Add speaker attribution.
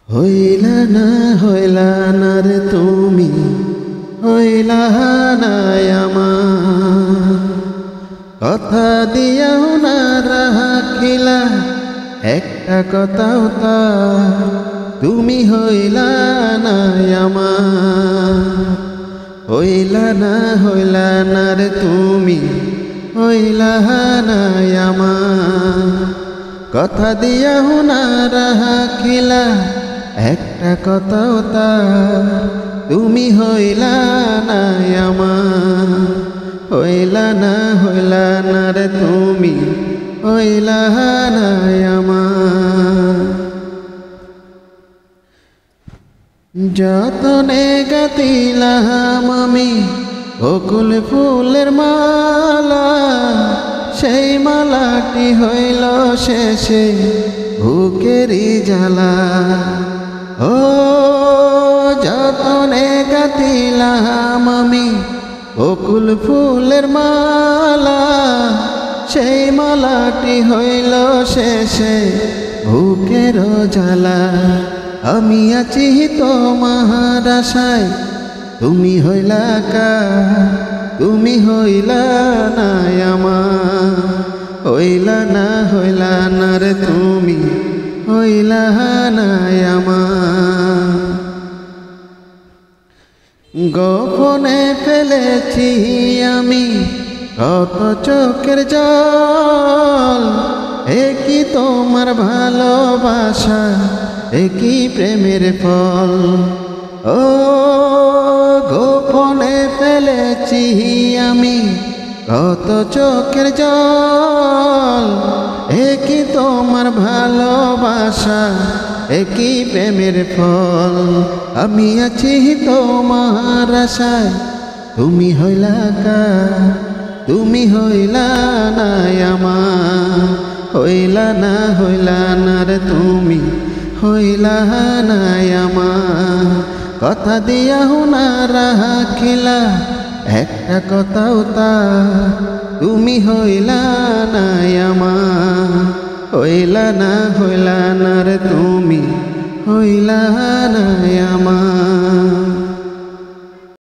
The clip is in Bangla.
Speaker 1: হইলা না রে তুমি, হইলা না আমার কথা দিয়াও না রাখিলা একটা কথাও তা তুমি হইলা না আমার। হইলা না রে তুমি, হইলা না আমার কথা দিয়াও না রাখিলা একটা কথাও তা তুমি হইলা না আমার। হইলা না রে তুমি, হইলা না আমার। যতনে গাতিলাম আমি বকুল ফুলের মালা, সেই মালাটি হইল শেষে বুকেরই জ্বালা। ও যতনে গাতিলাম আমি বকুল ফুলের মালা, সেই মালাটি হইল শেষে বুকের জ্বালা। আমি আছি তোমার আশায়, তুমি হইলা কা, তুমি হইলা না আমার। হইলা না রে তুমি, হইলা না আমার। গোপনে ফেলেছি আমি কত চোখের জল, একই তোমার ভালোবাসা, একই প্রেমের ফল। ও গোপনে ফেলেছি আমি কত চোখের জল, একই তোমার ভালোবাসা, একই প্রেমের ফল। আমি আছি তোমার আশায়, তুমি হইলা কা, তুমি হইলা না আমার। হইলা না রে তুমি, হইলা না আমার কথা দিয়াও না রাখিলা একটা কথাও তা তুমি হইলা না আমার। হইলা না রে তুমি, হইলা না